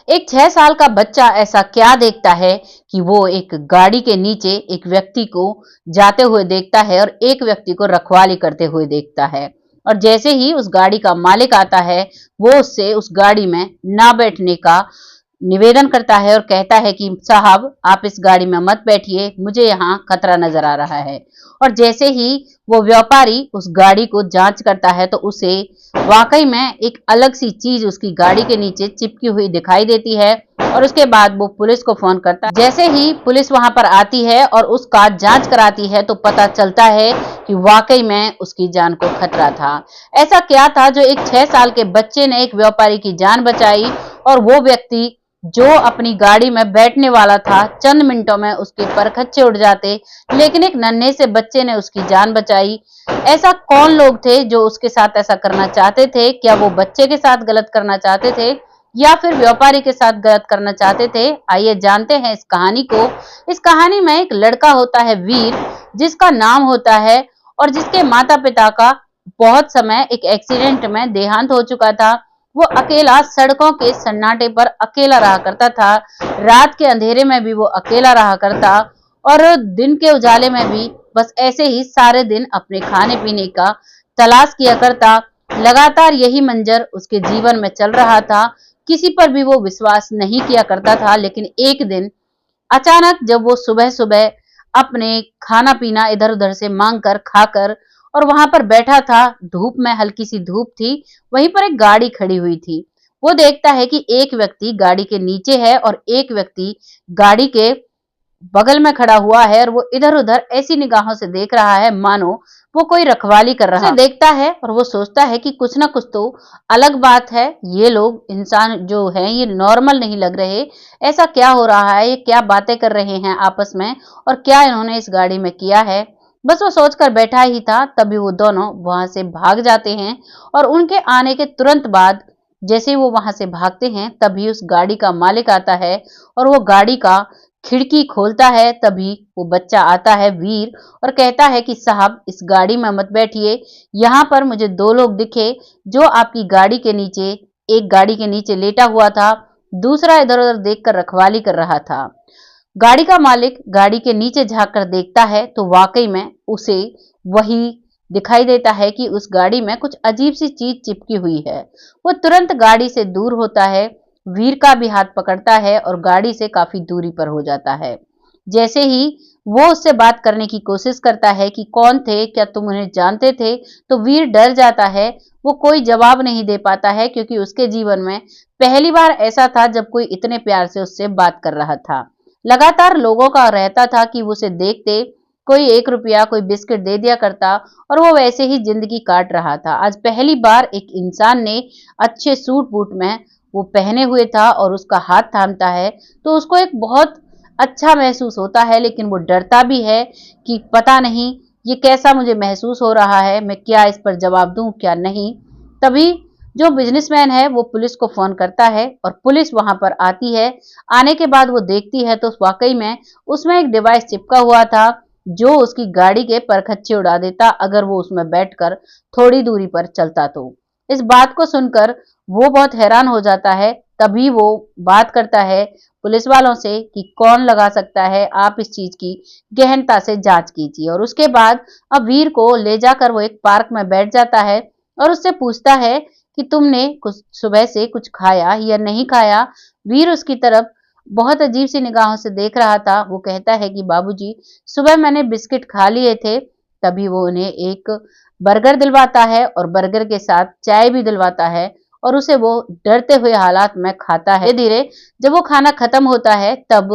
एक 6 साल का बच्चा ऐसा क्या देखता है कि वो एक गाड़ी के नीचे एक व्यक्ति को जाते हुए देखता है और एक व्यक्ति को रखवाली करते हुए देखता है। और जैसे ही उस गाड़ी का मालिक आता है, वो उससे उस गाड़ी में ना बैठने का निवेदन करता है और कहता है कि साहब आप इस गाड़ी में मत बैठिए, मुझे यहाँ खतरा नजर आ रहा है। और जैसे ही वो व्यापारी उस गाड़ी को जांच करता है तो उसे वाकई में एक अलग सी चीज उसकी गाड़ी के नीचे चिपकी हुई दिखाई देती है। और उसके बाद वो पुलिस को फोन करता है। जैसे ही पुलिस वहां पर आती है और उसका जांच कराती है तो पता चलता है कि वाकई में उसकी जान को खतरा था। ऐसा क्या था जो एक 6 साल के बच्चे ने एक व्यापारी की जान बचाई, और वो व्यक्ति जो अपनी गाड़ी में बैठने वाला था, चंद मिनटों में उसके परखच्चे उड़ जाते, लेकिन एक नन्हे से बच्चे ने उसकी जान बचाई। ऐसा कौन लोग थे जो उसके साथ ऐसा करना चाहते थे? क्या वो बच्चे के साथ गलत करना चाहते थे या फिर व्यापारी के साथ गलत करना चाहते थे? आइए जानते हैं इस कहानी को। इस कहानी में एक लड़का होता है वीर, जिसका नाम होता है, और जिसके माता पिता का बहुत समय एक एक्सीडेंट में देहांत हो चुका था। वो अकेला सड़कों के सन्नाटे पर अकेला रहा करता था। रात के अंधेरे में भी वो अकेला रहा करता, और दिन के उजाले में भी बस ऐसे ही सारे दिन अपने खाने पीने का तलाश किया करता। लगातार यही मंजर उसके जीवन में चल रहा था। किसी पर भी वो विश्वास नहीं किया करता था, लेकिन एक दिन अचानक जब वो सुबह सुबह अपने खाना पीना इधर उधर से मांग कर खाकर और वहां पर बैठा था, धूप में हल्की सी धूप थी, वहीं पर एक गाड़ी खड़ी हुई थी। वो देखता है कि एक व्यक्ति गाड़ी के नीचे है और एक व्यक्ति गाड़ी के बगल में खड़ा हुआ है, और वो इधर उधर ऐसी निगाहों से देख रहा है मानो वो कोई रखवाली कर रहा है। देखता है और वो सोचता है कि कुछ ना कुछ तो अलग बात है, ये लोग इंसान जो हैं ये नॉर्मल नहीं लग रहे। ऐसा क्या हो रहा है, ये क्या बातें कर रहे हैं आपस में, और क्या इन्होंने इस गाड़ी में किया है। बस वो सोचकर बैठा ही था, तभी वो दोनों वहां से भाग जाते हैं। और उनके आने के तुरंत बाद जैसे ही वो वहां से भागते हैं, तभी उस गाड़ी का मालिक आता है और वो गाड़ी का खिड़की खोलता है। तभी वो बच्चा आता है वीर, और कहता है कि साहब इस गाड़ी में मत बैठिए, यहाँ पर मुझे दो लोग दिखे जो आपकी गाड़ी के नीचे, एक गाड़ी के नीचे लेटा हुआ था, दूसरा इधर उधर देखकर रखवाली कर रहा था। गाड़ी का मालिक गाड़ी के नीचे झांक कर देखता है तो वाकई में उसे वही दिखाई देता है कि उस गाड़ी में कुछ अजीब सी चीज चिपकी हुई है। वो तुरंत गाड़ी से दूर होता है, वीर का भी हाथ पकड़ता है और गाड़ी से काफी दूरी पर हो जाता है। जैसे ही वो उससे बात करने की कोशिश करता है कि कौन थे, क्या तुम उन्हें जानते थे, तो वीर डर जाता है। वो कोई जवाब नहीं दे पाता है, क्योंकि उसके जीवन में पहली बार ऐसा था जब कोई इतने प्यार से उससे बात कर रहा था। लगातार लोगों का रहता था कि उसे देखते कोई 1 रुपया, कोई बिस्किट दे दिया करता, और वो वैसे ही जिंदगी काट रहा था। आज पहली बार एक इंसान ने अच्छे सूट बूट में वो पहने हुए था और उसका हाथ थामता है, तो उसको एक बहुत अच्छा महसूस होता है, लेकिन वो डरता भी है कि पता नहीं ये कैसा मुझे महसूस हो रहा है, मैं क्या इस पर जवाब दूं क्या नहीं। तभी जो बिजनेसमैन है वो पुलिस को फोन करता है और पुलिस वहां पर आती है। आने के बाद वो देखती है तो वाकई में उसमें एक डिवाइस चिपका हुआ था जो उसकी गाड़ी के परखच्चे उड़ा देता अगर वो उसमें बैठकर थोड़ी दूरी पर चलता तो। इस बात को सुनकर वो बहुत हैरान हो जाता है। तभी वो बात करता है पुलिस वालों से कि कौन लगा सकता है, आप इस चीज की गहनता से जांच कीजिए। और उसके बाद अब वीर को ले जाकर वो एक पार्क में बैठ जाता है और उससे पूछता है कि तुमने कुछ सुबह से कुछ खाया या नहीं खाया। वीर उसकी तरफ बहुत अजीब सी निगाहों से देख रहा था। वो कहता है कि बाबूजी सुबह मैंने बिस्किट खा लिए थे। तभी वो उन्हें एक बर्गर दिलवाता है और बर्गर के साथ चाय भी दिलवाता है, और उसे वो डरते हुए हालात में खाता है। धीरे धीरे जब वो खाना खत्म होता है तब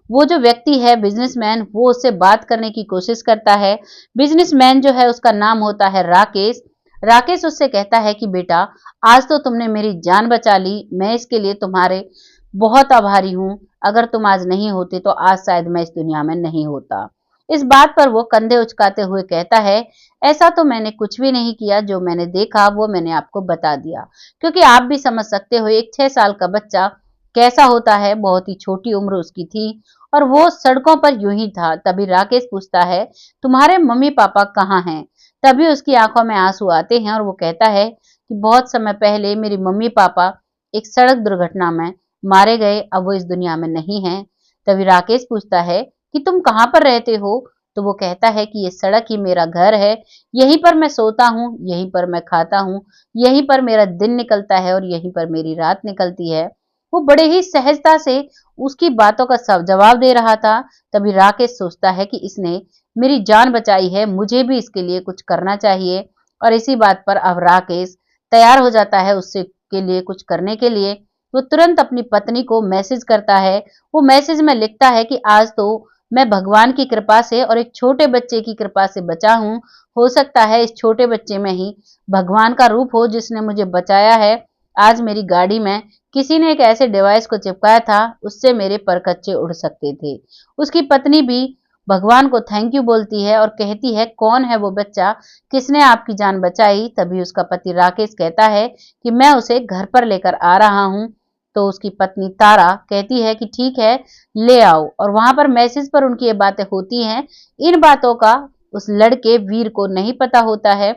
वो जो व्यक्ति है बिजनेसमैन, वो उससे बात करने की कोशिश करता है। बिजनेसमैन जो है उसका नाम होता है राकेश। राकेश उससे कहता है कि बेटा आज तो तुमने मेरी जान बचा ली, मैं इसके लिए तुम्हारे बहुत आभारी हूँ। अगर तुम आज नहीं होते तो आज शायद मैं इस दुनिया में नहीं होता। इस बात पर वो कंधे उचकाते हुए कहता है ऐसा तो मैंने कुछ भी नहीं किया, जो मैंने देखा वो मैंने आपको बता दिया, क्योंकि आप भी समझ सकते हो एक 6 साल का बच्चा कैसा होता है। बहुत ही छोटी उम्र उसकी थी और वो सड़कों पर यूं ही था। तभी राकेश पूछता है तुम्हारे मम्मी पापा कहाँ हैं। तभी उसकी आंखों में आंसू आते हैं और वो कहता है कि बहुत समय पहले मेरी मम्मी पापा एक सड़क दुर्घटना में मारे गए, अब वो इस दुनिया में नहीं हैं। तभी राकेश पूछता है कि तुम कहाँ पर रहते हो? तो वो कहता है कि ये सड़क ही मेरा घर है, यहीं पर मैं सोता हूँ, यहीं पर मैं खाता हूँ, यहीं पर मेरा दिन निकलता है और यहीं पर मेरी रात निकलती है। वो बड़े ही सहजता से उसकी बातों का सब जवाब दे रहा था। तभी राकेश सोचता है कि इसने मेरी जान बचाई है, मुझे भी इसके लिए कुछ करना चाहिए। और इसी बात पर अब राकेश तैयार हो जाता है उससे के लिए कुछ करने के लिए। वो तुरंत अपनी पत्नी को मैसेज करता है। वो मैसेज में लिखता है कि आज तो मैं भगवान की कृपा से और एक छोटे बच्चे की कृपा से बचा हूँ। हो सकता है इस छोटे बच्चे में ही भगवान का रूप हो जिसने मुझे बचाया है। आज मेरी गाड़ी में किसी ने एक ऐसे डिवाइस को चिपकाया था, उससे मेरे परखच्चे उड़ सकते थे। उसकी पत्नी भी भगवान को थैंक यू बोलती है और कहती है कौन है वो बच्चा, किसने आपकी जान बचाई? तभी उसका पति राकेश कहता है कि मैं उसे घर पर लेकर आ रहा हूँ। तो उसकी पत्नी तारा कहती है कि ठीक है, ले आओ। और वहां पर मैसेज पर उनकी ये बातें होती हैं। इन बातों का उस लड़के वीर को नहीं पता होता है।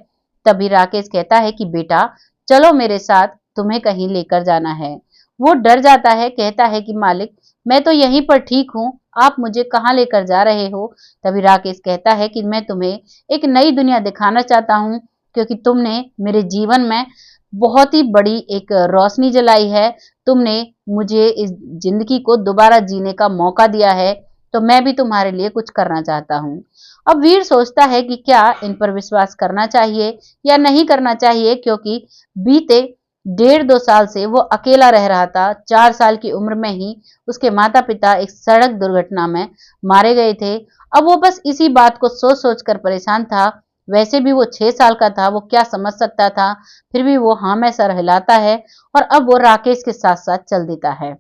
तभी राकेश कहता है कि बेटा चलो मेरे साथ, तुम्हें कहीं लेकर जाना है। वो डर जाता है, कहता है कि मालिक मैं तो यहीं पर ठीक हूँ, आप मुझे कहाँ लेकर जा रहे हो? तभी राकेश कहता है कि मैं तुम्हें एक नई दुनिया दिखाना चाहता हूँ, क्योंकि तुमने मेरे जीवन में बहुत ही बड़ी एक रोशनी जलाई है। तुमने मुझे इस जिंदगी को दोबारा जीने का मौका दिया है, तो मैं भी तुम्हारे लिए कुछ करना चाहता हूँ। अब वीर सोचता है कि क्या इन पर विश्वास करना चाहिए या नहीं करना चाहिए, क्योंकि बीते 1.5-2 साल से वो अकेला रह रहा था। 4 साल की उम्र में ही उसके माता पिता एक सड़क दुर्घटना में मारे गए थे। अब वो बस इसी बात को सोच सोच कर परेशान था। वैसे भी वो 6 साल का था, वो क्या समझ सकता था? फिर भी वो हाँ में सर हिलाता है और अब वो राकेश के साथ साथ चल देता है।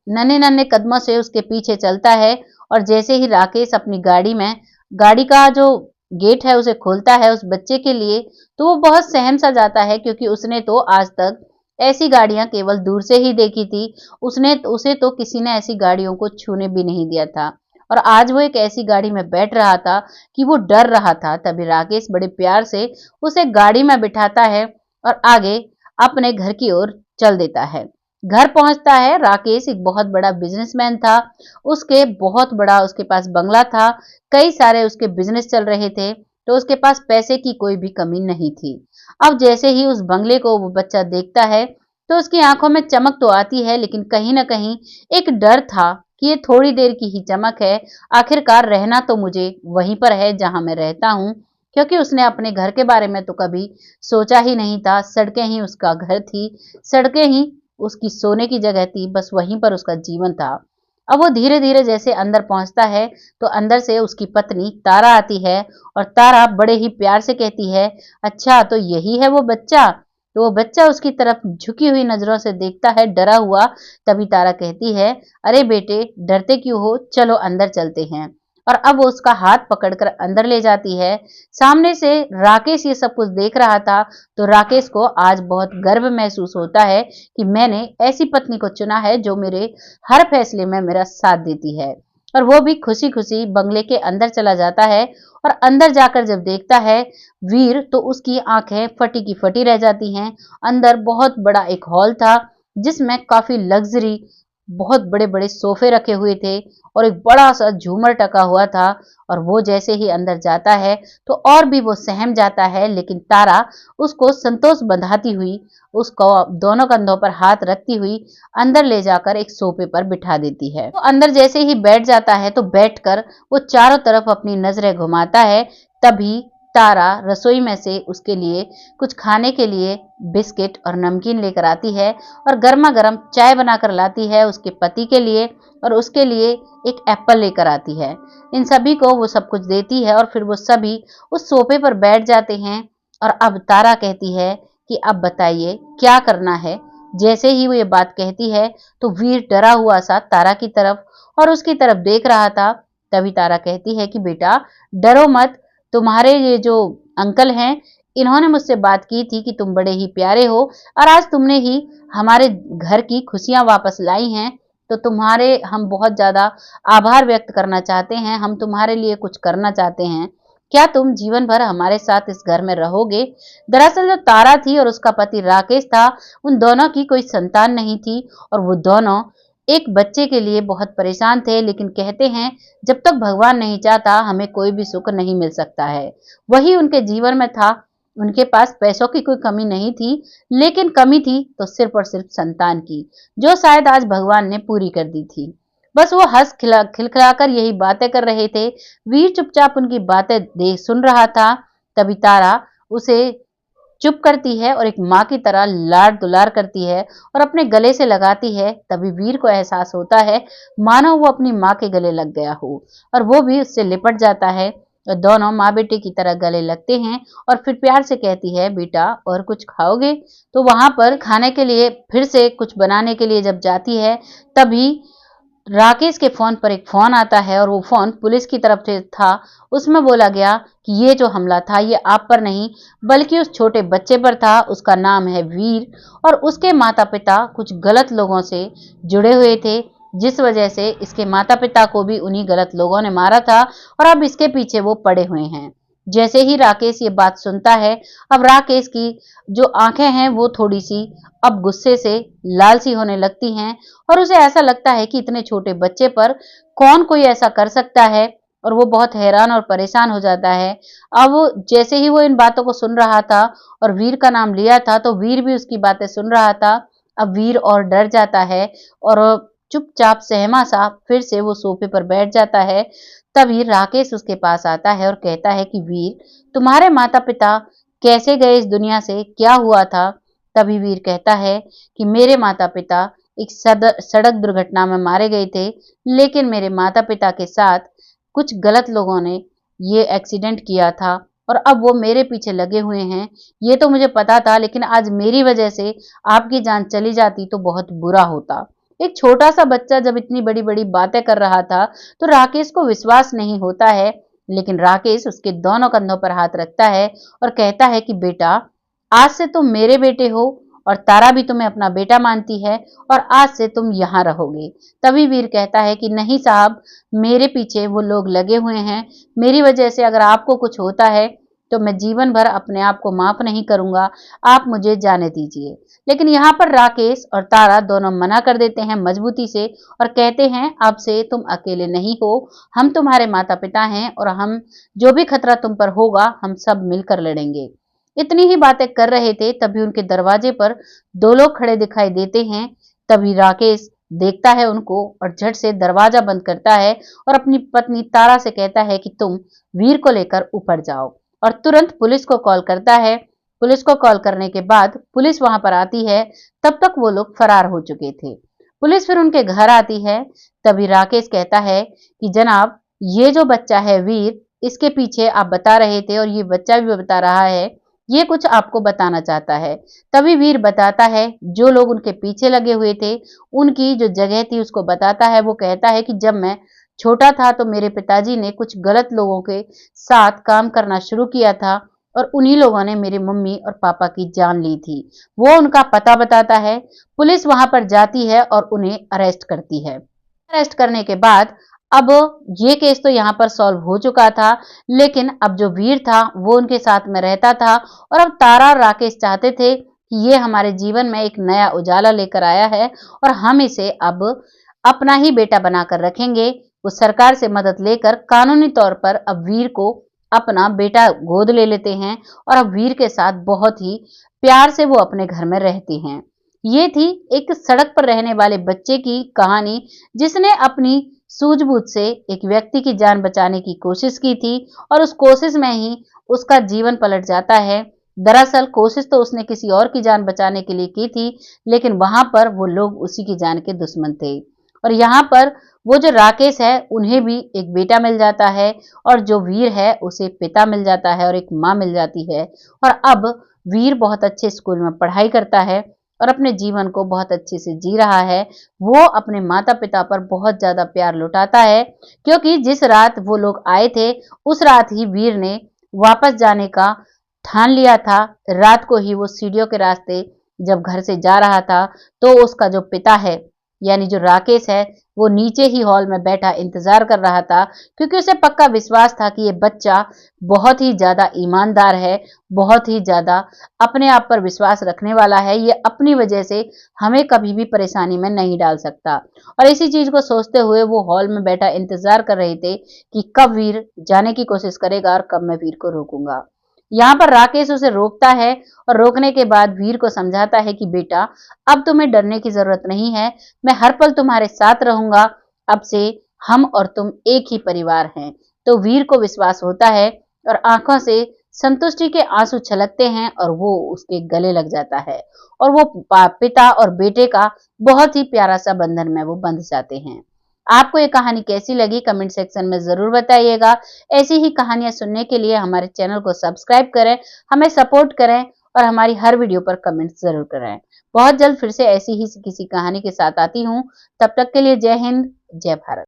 नन्हे नन्हे कदमों से उसके पीछे चलता है और जैसे ही राकेश अपनी गाड़ी में गाड़ी का जो गेट है उसे खोलता है उस बच्चे के लिए, तो वो बहुत सहम सा जाता है, क्योंकि उसने तो आज तक ऐसी गाड़ियां केवल दूर से ही देखी थी। उसे तो किसी ने ऐसी गाड़ियों को छूने भी नहीं दिया था। और आज वो एक ऐसी गाड़ी में बैठ रहा था कि वो डर रहा था। तभी राकेश बड़े प्यार से उसे गाड़ी में बिठाता है और आगे अपने घर की ओर चल देता है। घर पहुंचता है। राकेश एक बहुत बड़ा बिजनेसमैन था। उसके पास बंगला था, कई सारे उसके बिजनेस चल रहे थे, तो उसके पास पैसे की कोई भी कमी नहीं थी। अब जैसे ही उस बंगले को वो बच्चा देखता है तो उसकी आंखों में चमक तो आती है, लेकिन कहीं ना कहीं एक डर था कि ये थोड़ी देर की ही चमक है। आखिरकार रहना तो मुझे वहीं पर है जहां मैं रहता हूँ, क्योंकि उसने अपने घर के बारे में तो कभी सोचा ही नहीं था। सड़कें ही उसका घर थी, सड़कें ही उसकी सोने की जगह थी, बस वहीं पर उसका जीवन था। अब वो धीरे धीरे जैसे अंदर पहुंचता है तो अंदर से उसकी पत्नी तारा आती है और तारा बड़े ही प्यार से कहती है अच्छा तो यही है वो बच्चा। तो वो बच्चा उसकी तरफ झुकी हुई नजरों से देखता है, डरा हुआ। तभी तारा कहती है अरे बेटे डरते क्यों हो, चलो अंदर चलते हैं। और अब वो उसका हाथ पकड़कर अंदर ले जाती है। सामने से राकेश ये सब कुछ देख रहा था, तो राकेश को आज बहुत गर्व महसूस होता है कि मैंने ऐसी पत्नी को चुना है जो मेरे हर फैसले में मेरा साथ देती है। और वो भी खुशी खुशी बंगले के अंदर चला जाता है। और अंदर जाकर जब देखता है वीर, तो उसकी आंखें फटी की फटी रह जाती हैं। अंदर बहुत बड़ा एक हॉल था जिसमें काफी लग्जरी बहुत बड़े बड़े सोफे रखे हुए थे और एक बड़ा सा झूमर टका हुआ था। और वो जैसे ही अंदर जाता है तो और भी वो सहम जाता है, लेकिन तारा उसको संतोष बंधाती हुई, उसको दोनों कंधों पर हाथ रखती हुई अंदर ले जाकर एक सोफे पर बिठा देती है। तो अंदर जैसे ही बैठ जाता है तो बैठकर वो चारों तरफ अपनी नजरें घुमाता है। तभी तारा रसोई में से उसके लिए कुछ खाने के लिए बिस्किट और नमकीन लेकर आती है और गर्मा गर्म चाय बनाकर लाती है उसके पति के लिए, और उसके लिए एक एप्पल लेकर आती है। इन सभी को वो सब कुछ देती है और फिर वो सभी उस सोफे पर बैठ जाते हैं। और अब तारा कहती है कि अब बताइए क्या करना है। जैसे ही वो ये बात कहती है तो वीर डरा हुआ सा तारा की तरफ और उसकी तरफ देख रहा था। तभी तारा कहती है कि बेटा डरो मत, तुम्हारे ये जो अंकल हैं इन्होंने मुझसे बात की थी कि तुम बड़े ही प्यारे हो और आज तुमने ही हमारे घर की खुशियां वापस लाई हैं, तो तुम्हारे हम बहुत ज्यादा आभार व्यक्त करना चाहते हैं, हम तुम्हारे लिए कुछ करना चाहते हैं। क्या तुम जीवन भर हमारे साथ इस घर में रहोगे? दरअसल जो तारा थी और उसका पति राकेश था, उन दोनों की कोई संतान नहीं थी और वो दोनों एक बच्चे के लिए बहुत परेशान थे। लेकिन कहते हैं, जब तक भगवान नहीं चाहता हमें कोई भी सुख नहीं मिल सकता है। वही उनके जीवन में था। उनके पास पैसों की कोई कमी नहीं थी, लेकिन कमी थी तो सिर्फ और सिर्फ संतान की, जो शायद आज भगवान ने पूरी कर दी थी। बस वो हंस खिलखिलाकर यही बातें कर रहे थे। वीर चुपचाप उनकी बातें देख सुन रहा था। तभी तारा उसे चुप करती है और एक माँ की तरह लाड दुलार करती है और अपने गले से लगाती है। तभी वीर को एहसास होता है मानो वो अपनी माँ के गले लग गया हो, और वो भी उससे लिपट जाता है। और दोनों माँ बेटे की तरह गले लगते हैं और फिर प्यार से कहती है, बेटा और कुछ खाओगे? तो वहां पर खाने के लिए फिर से कुछ बनाने के लिए जब जाती है, तभी राकेश के फोन पर एक फोन आता है और वो फोन पुलिस की तरफ से था। उसमें बोला गया कि ये जो हमला था ये आप पर नहीं बल्कि उस छोटे बच्चे पर था। उसका नाम है वीर और उसके माता पिता कुछ गलत लोगों से जुड़े हुए थे, जिस वजह से इसके माता पिता को भी उन्हीं गलत लोगों ने मारा था और अब इसके पीछे वो पड़े हुए हैं। जैसे ही राकेश ये बात सुनता है, अब राकेश की जो आंखें हैं वो थोड़ी सी अब गुस्से से लाल सी होने लगती हैं और उसे ऐसा लगता है कि इतने छोटे बच्चे पर कौन कोई ऐसा कर सकता है, और वो बहुत हैरान और परेशान हो जाता है। अब जैसे ही वो इन बातों को सुन रहा था और वीर का नाम लिया था, तो वीर भी उसकी बातें सुन रहा था। अब वीर और डर जाता है और चुपचाप सहमा सा फिर से वो सोफे पर बैठ जाता है। तभी राकेश उसके पास आता है और कहता है कि वीर, तुम्हारे माता पिता कैसे गए इस दुनिया से, क्या हुआ था? तभी वीर कहता है कि मेरे माता पिता एक सड़क दुर्घटना में मारे गए थे, लेकिन मेरे माता पिता के साथ कुछ गलत लोगों ने ये एक्सीडेंट किया था और अब वो मेरे पीछे लगे हुए हैं। ये तो मुझे पता था, लेकिन आज मेरी वजह से आपकी जान चली जाती तो बहुत बुरा होता। एक छोटा सा बच्चा जब इतनी बड़ी बड़ी बातें कर रहा था, तो राकेश को विश्वास नहीं होता है। लेकिन राकेश उसके दोनों कंधों पर हाथ रखता है और कहता है कि बेटा, आज से तुम मेरे बेटे हो और तारा भी तुम्हें अपना बेटा मानती है और आज से तुम यहाँ रहोगे। तभी वीर कहता है कि नहीं साहब, मेरे पीछे वो लोग लगे हुए हैं, मेरी वजह से अगर आपको कुछ होता है तो मैं जीवन भर अपने आप को माफ नहीं करूंगा, आप मुझे जाने दीजिए। लेकिन यहाँ पर राकेश और तारा दोनों मना कर देते हैं मजबूती से और कहते हैं, अब से तुम अकेले नहीं हो, हम तुम्हारे माता पिता हैं और हम जो भी खतरा तुम पर होगा हम सब मिलकर लड़ेंगे। इतनी ही बातें कर रहे थे, तभी उनके दरवाजे पर दो लोग खड़े दिखाई देते हैं। तभी राकेश देखता है उनको और झट से दरवाजा बंद करता है और अपनी पत्नी तारा से कहता है कि तुम वीर को लेकर ऊपर जाओ, और तुरंत पुलिस को कॉल करता है। पुलिस को कॉल करने के बाद पुलिस वहां पर आती है। तब तक वो लोग फरार हो चुके थे। पुलिस फिर उनके घर आती है। तभी राकेश कहता है कि जनाब, ये जो बच्चा है वीर, इसके पीछे आप बता रहे थे और ये बच्चा भी बता रहा है, ये कुछ आपको बताना चाहता है। तभी वीर बताता है जो लोग उनके पीछे लगे हुए थे उनकी जो जगह थी उसको बताता है। वो कहता है कि जब मैं छोटा था तो मेरे पिताजी ने कुछ गलत लोगों के साथ काम करना शुरू किया था और उन्हीं लोगों ने मेरी मम्मी और पापा की जान ली थी। वो उनका पता बताता है। पुलिस वहां पर जाती है और उन्हें अरेस्ट करती है। अरेस्ट करने के बाद अब ये केस तो यहाँ पर सॉल्व हो चुका था, लेकिन अब जो वीर था वो उनके साथ में रहता था और अब तारा और राकेश चाहते थे कि ये हमारे जीवन में एक नया उजाला लेकर आया है और हम इसे अब अपना ही बेटा बनाकर रखेंगे। वो सरकार से मदद लेकर कानूनी तौर पर अब वीर को अपना बेटा गोद ले लेते हैं और अब वीर के साथ बहुत ही प्यार से वो अपने घर में रहती हैं। ये थी एक सड़क पर रहने वाले बच्चे की कहानी, जिसने अपनी सूझबूझ से एक व्यक्ति की जान बचाने की कोशिश की थी और उस कोशिश में ही उसका जीवन पलट जाता है। दरअसल कोशिश तो उसने किसी और की जान बचाने के लिए की थी, लेकिन वहां पर वो लोग उसी की जान के दुश्मन थे। और यहाँ पर वो जो राकेश है उन्हें भी एक बेटा मिल जाता है और जो वीर है उसे पिता मिल जाता है और एक माँ मिल जाती है। और अब वीर बहुत अच्छे स्कूल में पढ़ाई करता है और अपने जीवन को बहुत अच्छे से जी रहा है। वो अपने माता पिता पर बहुत ज्यादा प्यार लुटाता है, क्योंकि जिस रात वो लोग आए थे उस रात ही वीर ने वापस जाने का ठान लिया था। रात को ही वो सीढ़ियों के रास्ते जब घर से जा रहा था, तो उसका जो पिता है यानी जो राकेश है वो नीचे ही हॉल में बैठा इंतजार कर रहा था, क्योंकि उसे पक्का विश्वास था कि ये बच्चा बहुत ही ज्यादा ईमानदार है, बहुत ही ज्यादा अपने आप पर विश्वास रखने वाला है। ये अपनी वजह से हमें कभी भी परेशानी में नहीं डाल सकता। और इसी चीज को सोचते हुए वो हॉल में बैठा इंतजार कर रहे थे कि कब वीर जाने की कोशिश करेगा और कब मैं वीर को रोकूंगा। यहाँ पर राकेश उसे रोकता है और रोकने के बाद वीर को समझाता है कि बेटा, अब तुम्हें डरने की जरूरत नहीं है, मैं हर पल तुम्हारे साथ रहूंगा, अब से हम और तुम एक ही परिवार हैं। तो वीर को विश्वास होता है और आंखों से संतुष्टि के आंसू छलकते हैं और वो उसके गले लग जाता है और वो पिता और बेटे का बहुत ही प्यारा सा बंधन में वो बंध जाते हैं। आपको ये कहानी कैसी लगी कमेंट सेक्शन में जरूर बताइएगा। ऐसी ही कहानियां सुनने के लिए हमारे चैनल को सब्सक्राइब करें, हमें सपोर्ट करें और हमारी हर वीडियो पर कमेंट जरूर करें। बहुत जल्द फिर से ऐसी ही किसी कहानी के साथ आती हूँ। तब तक के लिए जय हिंद, जय भारत।